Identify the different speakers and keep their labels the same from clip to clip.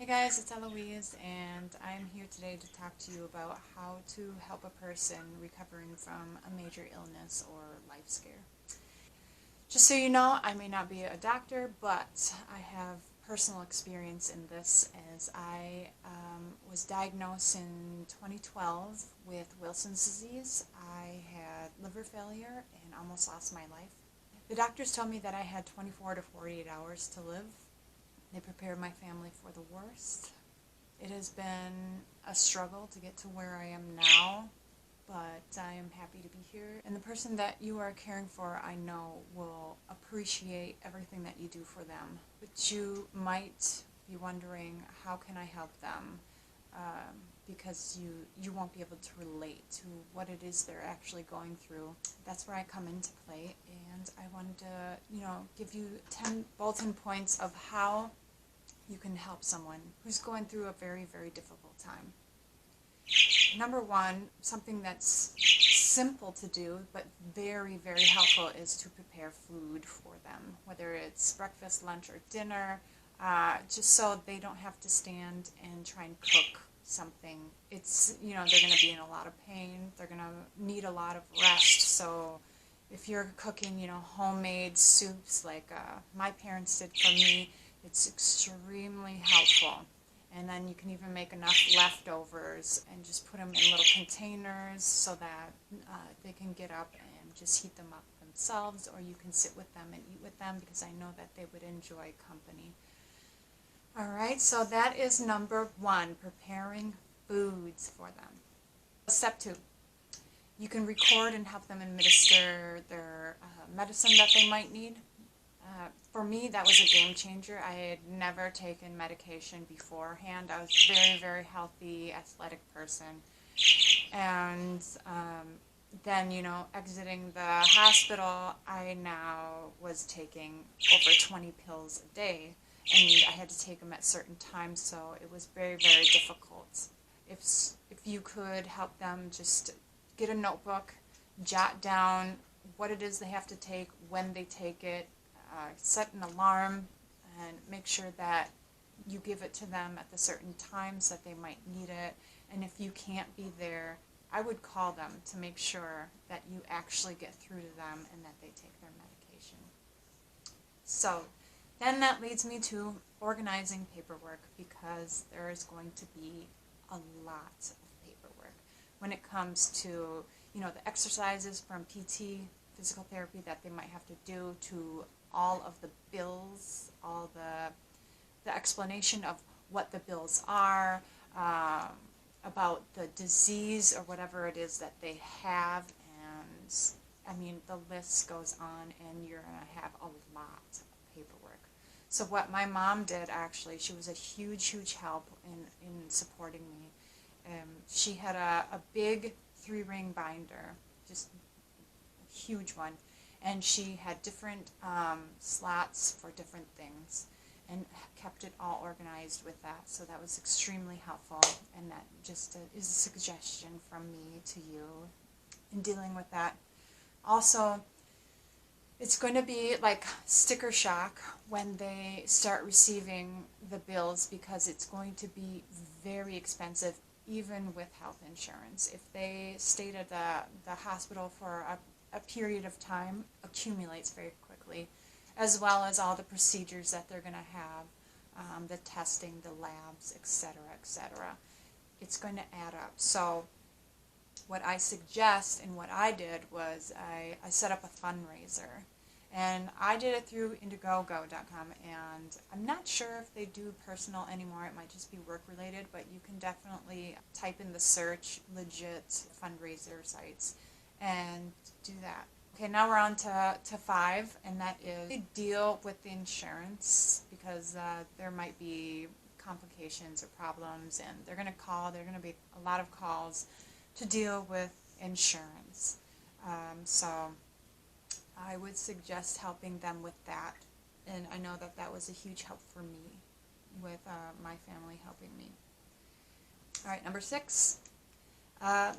Speaker 1: Hey guys, it's Eloise, and I'm here today to talk to you about how to help a person recovering from a major illness or life scare. Just so you know, I may not be a doctor, but I have personal experience in this as I was diagnosed in 2012 with Wilson's disease. I had liver failure and almost lost my life. The doctors told me that I had 24 to 48 hours to live. They prepared my family for the worst. It has been a struggle to get to where I am now, but I am happy to be here. And the person that you are caring for, I know, will appreciate everything that you do for them. But you might be wondering, how can I help them? Because you won't be able to relate to what it is they're actually going through. That's where I come into play, and I wanted to, give you 10 bulletin points of how you can help someone who's going through a very, very difficult time. Number one, something that's simple to do but very, very helpful is to prepare food for them, whether it's breakfast, lunch, or dinner, just so they don't have to stand and try and cook something. It's, they're going to be in a lot of pain, they're going to need a lot of rest, so if you're cooking, homemade soups like my parents did for me, it's extremely helpful. And then you can even make enough leftovers and just put them in little containers so that they can get up and just heat them up themselves, or you can sit with them and eat with them, because I know that they would enjoy company. Alright, so that is number one, preparing foods for them. Step two, you can record and help them administer their medicine that they might need. For me, that was a game changer. I had never taken medication beforehand. I was a very, very healthy, athletic person. And then, exiting the hospital, I now was taking over 20 pills a day. And I had to take them at certain times, so it was very, very difficult. If you could help them, just get a notebook, jot down what it is they have to take, when they take it, set an alarm, and make sure that you give it to them at the certain times that they might need it. And if you can't be there, I would call them to make sure that you actually get through to them and that they take their medication. So then that leads me to organizing paperwork, because there is going to be a lot of paperwork when it comes to, the exercises from PT, physical therapy that they might have to do, to all of the bills, all the explanation of what the bills are, about the disease or whatever it is that they have, and I mean the list goes on, and you're going to have a lot of paperwork. So what my mom did, actually, she was a huge, huge help in supporting me. She had a big 3-ring binder, just a huge one. And she had different slots for different things, and kept it all organized with that. So that was extremely helpful, and that just is a suggestion from me to you in dealing with that. Also, it's going to be like sticker shock when they start receiving the bills, because it's going to be very expensive, even with health insurance. If they stayed at the hospital for a period of time, accumulates very quickly, as well as all the procedures that they're going to have, the testing, the labs, etc., etc. It's going to add up. So what I suggest, and what I did, was I set up a fundraiser, and I did it through Indiegogo.com, and I'm not sure if they do personal anymore. It might just be work related, but you can definitely type in the search legit fundraiser sites and do that. Okay, now we're on to 5, and that is deal with the insurance, because there might be complications or problems, and they're going to be a lot of calls to deal with insurance. So I would suggest helping them with that, and I know that was a huge help for me with my family helping me. Alright, number 6.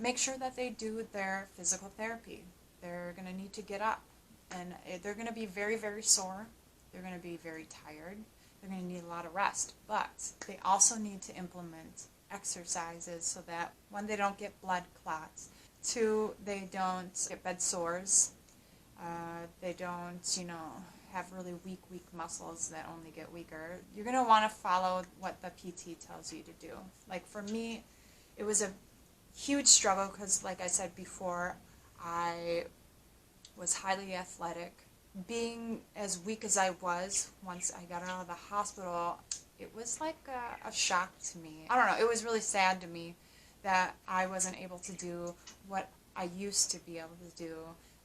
Speaker 1: Make sure that they do their physical therapy. They're going to need to get up, and they're going to be very, very sore. They're going to be very tired. they're going to need a lot of rest. But they also need to implement exercises so that, one, they don't get blood clots, two, they don't get bed sores, they don't, have really weak muscles that only get weaker. You're going to want to follow what the PT tells you to do. Like for me, it was a huge struggle because, like I said before, I was highly athletic. Being as weak as I was, once I got out of the hospital, it was like a shock to me. I don't know, it was really sad to me that I wasn't able to do what I used to be able to do.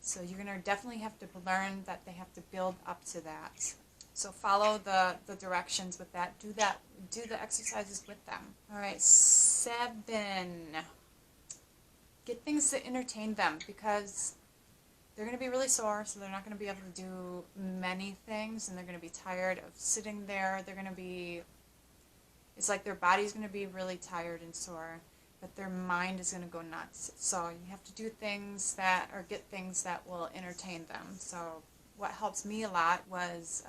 Speaker 1: So you're going to definitely have to learn that they have to build up to that. So follow the directions with that. Do the exercises with them. All right, 7. Get things that entertain them, because they're going to be really sore, so they're not going to be able to do many things, and they're going to be tired of sitting there. It's like their body's going to be really tired and sore, but their mind is going to go nuts. So you have to do things get things that will entertain them. So what helps me a lot was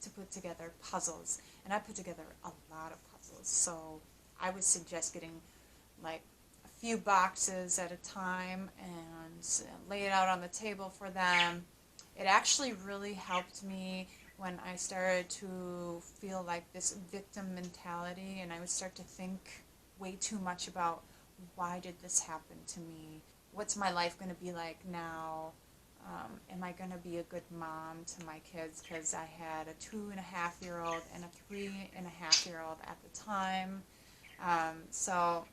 Speaker 1: to put together puzzles, and I put together a lot of puzzles. So I would suggest getting like a few boxes at a time and lay it out on the table for them. It actually really helped me when I started to feel like this victim mentality, and I would start to think way too much about, why did this happen to me? What's my life going to be like now? Am I going to be a good mom to my kids? Because I had a 2.5-year-old and a 3.5-year-old at the time. So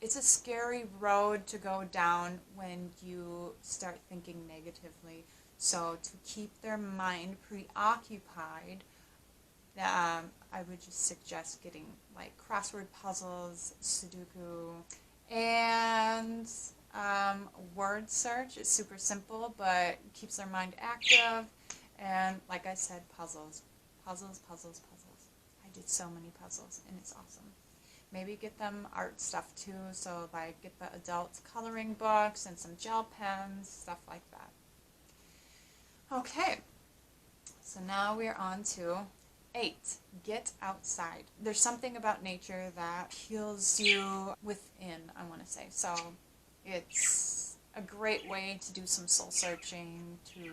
Speaker 1: it's a scary road to go down when you start thinking negatively. So to keep their mind preoccupied, I would just suggest getting like crossword puzzles, Sudoku, and word search. It's super simple, but keeps their mind active. And like I said, puzzles. I did so many puzzles, and it's awesome. Maybe get them art stuff too, so like get the adult coloring books and some gel pens, stuff like that. Okay, so now we're on to 8. Get outside. There's something about nature that heals you within, I want to say. So it's a great way to do some soul searching, to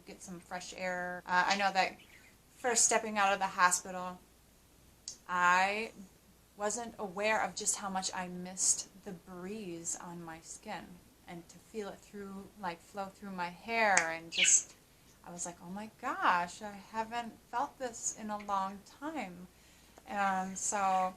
Speaker 1: get some fresh air. I know that first stepping out of the hospital, I wasn't aware of just how much I missed the breeze on my skin, and to feel it flow through my hair, and just, I was like, oh my gosh, I haven't felt this in a long time. And so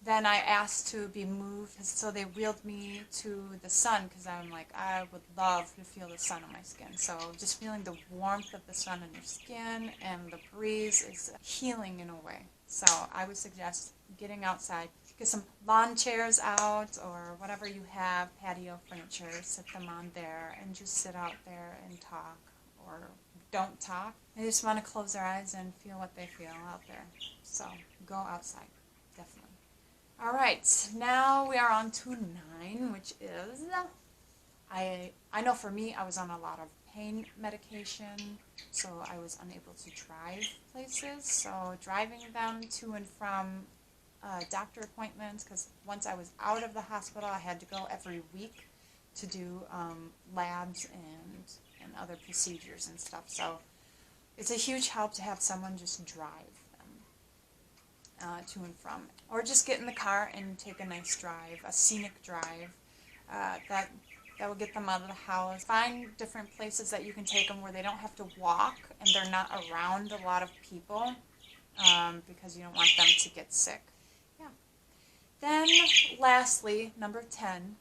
Speaker 1: then I asked to be moved, so they wheeled me to the sun, because I'm like, I would love to feel the sun on my skin. So just feeling the warmth of the sun on your skin and the breeze is healing in a way. So I would suggest getting outside. Get some lawn chairs out, or whatever you have, patio furniture, sit them on there and just sit out there and talk, or don't talk. They just want to close their eyes and feel what they feel out there. So go outside, definitely. All right, now we are on to 9, which is, I know for me, I was on a lot of pain medication, so I was unable to drive places. So driving them to and from doctor appointments, because once I was out of the hospital, I had to go every week to do labs and other procedures and stuff. So it's a huge help to have someone just drive them to and from. Or just get in the car and take a nice drive, a scenic drive. That will get them out of the house. Find different places that you can take them where they don't have to walk and they're not around a lot of people, because you don't want them to get sick. Yeah. Then lastly, number 10,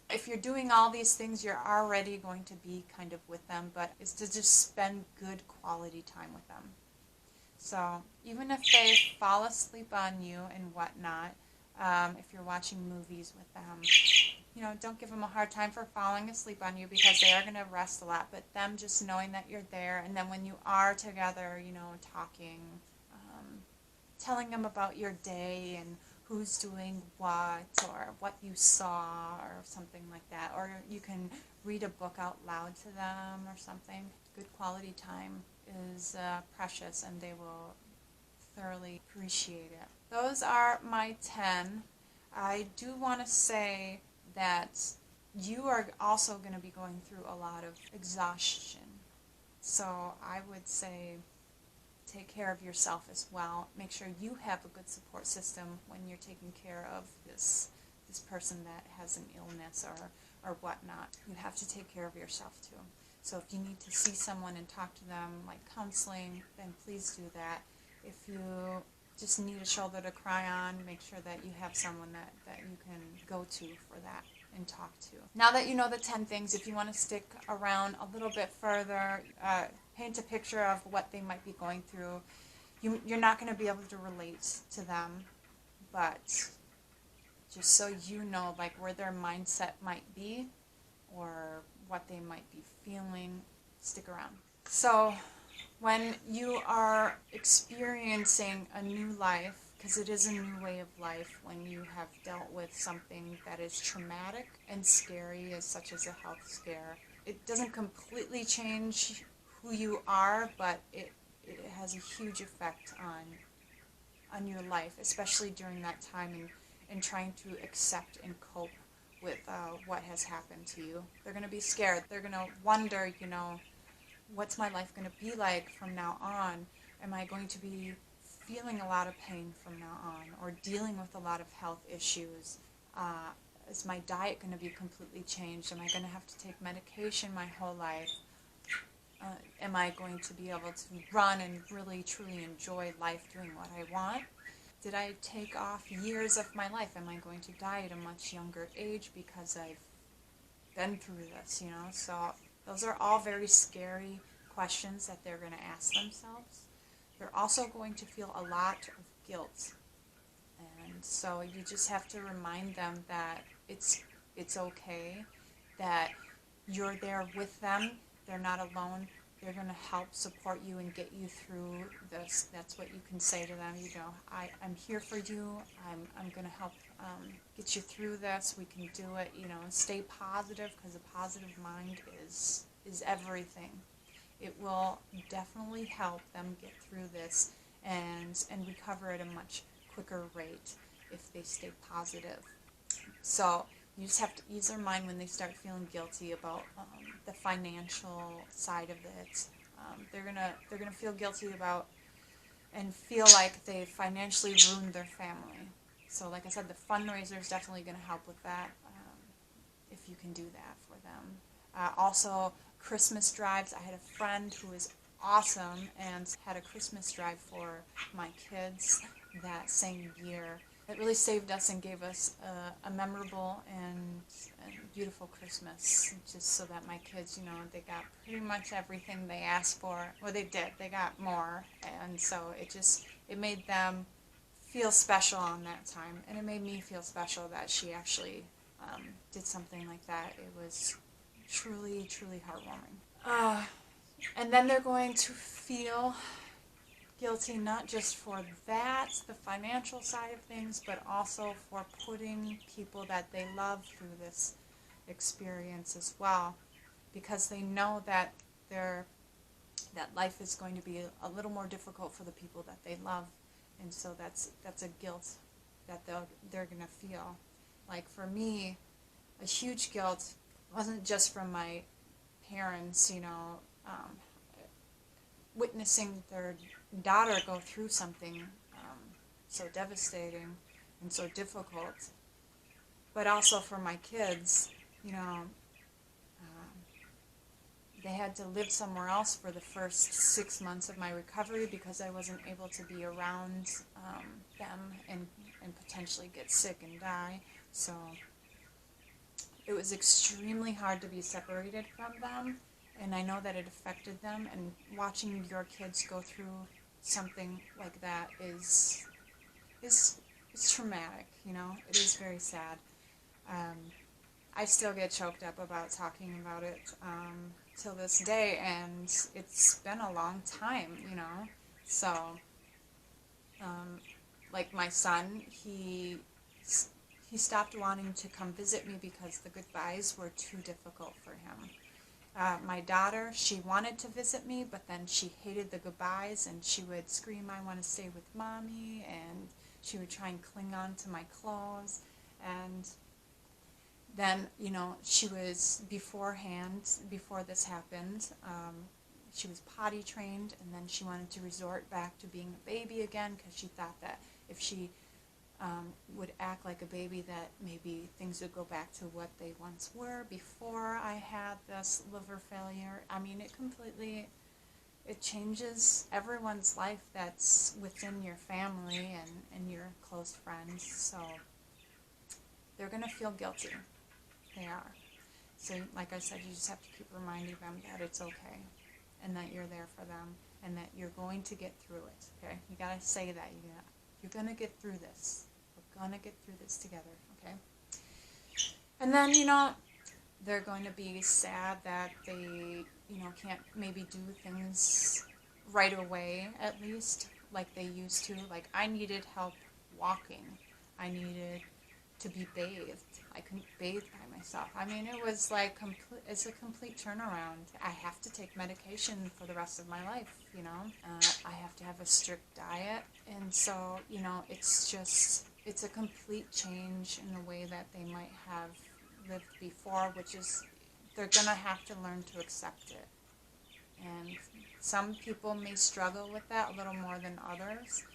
Speaker 1: if you're doing all these things, you're already going to be kind of with them, but it's to just spend good quality time with them. So even if they fall asleep on you and whatnot, if you're watching movies with them, don't give them a hard time for falling asleep on you, because they are going to rest a lot, but them just knowing that you're there, and then when you are together, talking, telling them about your day and who's doing what, or what you saw, or something like that. Or you can read a book out loud to them or something. Good quality time. is precious, and they will thoroughly appreciate it. Those are my 10. I do want to say that you are also going to be going through a lot of exhaustion. So I would say take care of yourself as well. Make sure you have a good support system when you're taking care of this person that has an illness or whatnot. You have to take care of yourself too. So if you need to see someone and talk to them, like counseling, then please do that. If you just need a shoulder to cry on, make sure that you have someone that you can go to for that and talk to. Now that you know the 10 things, if you want to stick around a little bit further, paint a picture of what they might be going through. You're not going to be able to relate to them, but just so you know, like, where their mindset might be or what they might be feeling, stick around. So when you are experiencing a new life, because it is a new way of life when you have dealt with something that is traumatic and scary, as such as a health scare, it doesn't completely change who you are, but it has a huge effect on your life, especially during that time and trying to accept and cope with what has happened to you. They're going to be scared. They're going to wonder, what's my life going to be like from now on? Am I going to be feeling a lot of pain from now on, or dealing with a lot of health issues? Is my diet going to be completely changed? Am I going to have to take medication my whole life? Am I going to be able to run and really, truly enjoy life doing what I want? Did I take off years of my life? Am I going to die at a much younger age because I've been through this, So those are all very scary questions that they're going to ask themselves. They're also going to feel a lot of guilt. And so you just have to remind them that it's okay, that you're there with them. They're not alone. They're going to help support you and get you through this. That's what you can say to them. I'm here for you. I'm going to help get you through this. We can do it. Stay positive, because a positive mind is everything. It will definitely help them get through this and recover at a much quicker rate if they stay positive. So you just have to ease their mind when they start feeling guilty about the financial side of it. They're gonna feel guilty about and feel like they financially ruined their family. So like I said, the fundraiser is definitely going to help with that, if you can do that for them. Also, Christmas drives. I had a friend who is awesome and had a Christmas drive for my kids that same year. It really saved us and gave us a memorable and beautiful Christmas, just so that my kids, they got pretty much everything they asked for. Well, they did. They got more, and so it made them feel special on that time, and it made me feel special that she actually did something like that. It was truly, truly heartwarming. And then they're going to feel guilty not just for that, the financial side of things, but also for putting people that they love through this experience as well, because they know that life is going to be a little more difficult for the people that they love, and so that's a guilt that they're going to feel. Like for me, a huge guilt wasn't just from my parents, witnessing their daughter go through something so devastating and so difficult, but also for my kids. They had to live somewhere else for the first 6 months of my recovery because I wasn't able to be around them and potentially get sick and die. So it was extremely hard to be separated from them, and I know that it affected them, and watching your kids go through something like that is traumatic, It is very sad. I still get choked up about talking about it till this day, and it's been a long time, So, like my son, he stopped wanting to come visit me because the goodbyes were too difficult for him. My daughter, she wanted to visit me, but then she hated the goodbyes, and she would scream, "I want to stay with mommy," and she would try and cling on to my clothes. And then, you know, she was beforehand, before this happened, she was potty trained, and then she wanted to resort back to being a baby again, because she thought that if she would act like a baby, that maybe things would go back to what they once were before I had this liver failure. I mean, it changes everyone's life that's within your family and your close friends, so they're going to feel guilty. They are. So like I said, you just have to keep reminding them that it's okay, and that you're there for them, and that you're going to get through it, okay? You got to say that. You're going to get through this. We're going to get through this together, okay? And then, you know, they're going to be sad that they, you know, can't maybe do things right away, at least, like they used to. Like, I needed help walking. I needed to be bathed. I couldn't bathe by myself. I mean, it was like it's a complete turnaround. I have to take medication for the rest of my life, you know. I have to have a strict diet, and so, you know, it's a complete change in the way that they might have lived before, which is they're gonna have to learn to accept it. And some people may struggle with that a little more than others.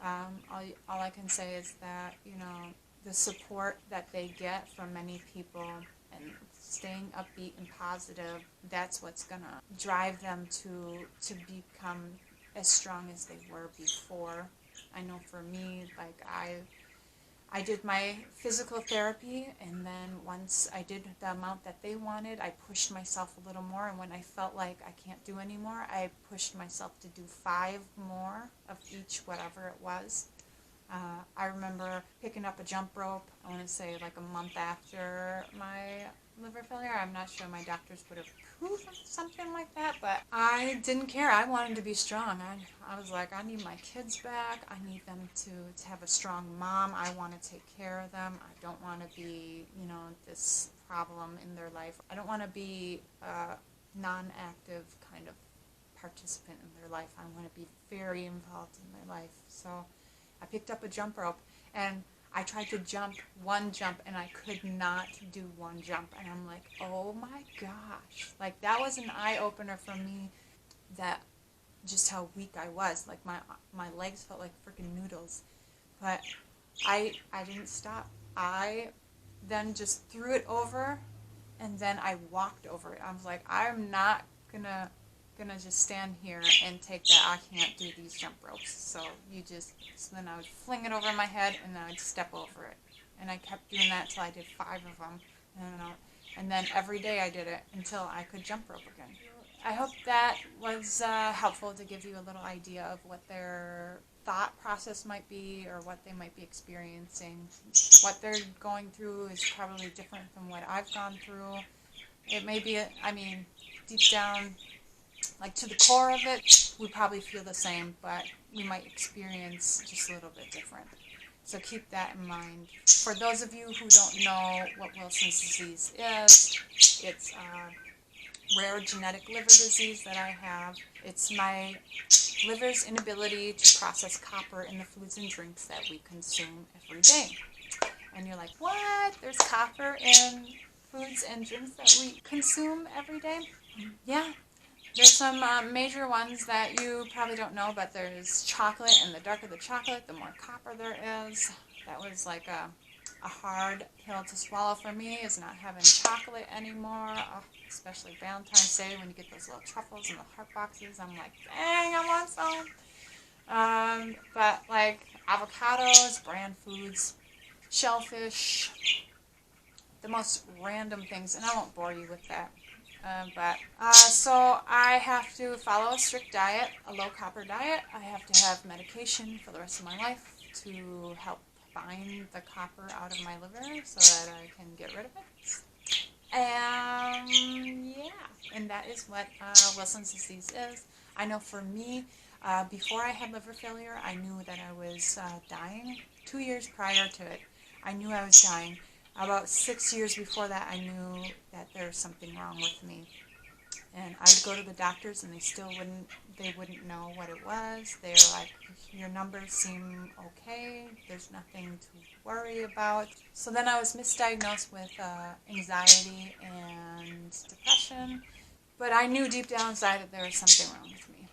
Speaker 1: All I can say is that, you know, the support that they get from many people and staying upbeat and positive, that's what's going to drive them to become as strong as they were before. I know for me, like I did my physical therapy, and then once I did the amount that they wanted, I pushed myself a little more, and when I felt like I can't do anymore, I pushed myself to do 5 more of each, whatever it was. I remember picking up a jump rope, I want to say like a month after my liver failure. I'm not sure my doctors would have approved something like that, but I didn't care. I wanted to be strong. I was like, I need my kids back. I need them to have a strong mom. I want to take care of them. I don't want to be, you know, this problem in their life. I don't want to be a non-active kind of participant in their life. I want to be very involved in their life. So I picked up a jump rope, and I tried to jump one jump, and I could not do one jump. And I'm like, oh my gosh. Like, that was an eye-opener for me, that just how weak I was. Like, my legs felt like freaking noodles. But I didn't stop. I then just threw it over, and then I walked over it. I was like, I'm not gonna just stand here and take that. I can't do these jump ropes. So then I would fling it over my head, and then I'd step over it. And I kept doing that until I did 5 of them. And then every day I did it until I could jump rope again. I hope that was helpful to give you a little idea of what their thought process might be, or what they might be experiencing. What they're going through is probably different from what I've gone through. It may be, deep down, like to the core of it, we probably feel the same, but we might experience just a little bit different. So keep that in mind. For those of you who don't know what Wilson's disease is, it's a rare genetic liver disease that I have. It's my liver's inability to process copper in the foods and drinks that we consume every day. And you're like, what? There's copper in foods and drinks that we consume every day? Yeah. There's some major ones that you probably don't know, but there's chocolate, and the darker the chocolate, the more copper there is. That was like a hard pill to swallow for me, is not having chocolate anymore, especially Valentine's Day when you get those little truffles and the heart boxes. I'm like, dang, I want some. But like avocados, bran foods, shellfish, the most random things, and I won't bore you with that. So I have to follow a strict diet, a low copper diet. I have to have medication for the rest of my life to help bind the copper out of my liver so that I can get rid of it. And that is what Wilson's disease is. I know for me, before I had liver failure, I knew that I was dying. 2 years prior to it, I knew I was dying. About 6 years before that, I knew that there was something wrong with me. And I would go to the doctors and they wouldn't know what it was. They're like, your numbers seem okay, there's nothing to worry about. So then I was misdiagnosed with anxiety and depression, but I knew deep down inside that there was something wrong with me.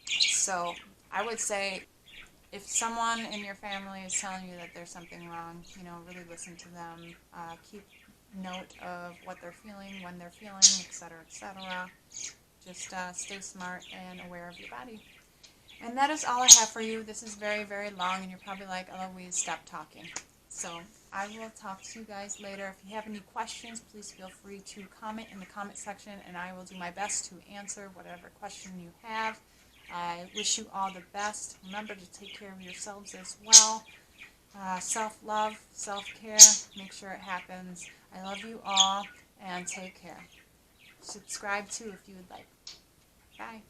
Speaker 1: So I would say, if someone in your family is telling you that there's something wrong, really listen to them. Keep note of what they're feeling, when they're feeling, etc., etc. Just stay smart and aware of your body. And that is all I have for you. This is very, very long, and you're probably like, Eloise, stop talking. So I will talk to you guys later. If you have any questions, please feel free to comment in the comment section, and I will do my best to answer whatever question you have. I wish you all the best. Remember to take care of yourselves as well. Self-love, self-care, make sure it happens. I love you all, and take care. Subscribe too if you would like. Bye.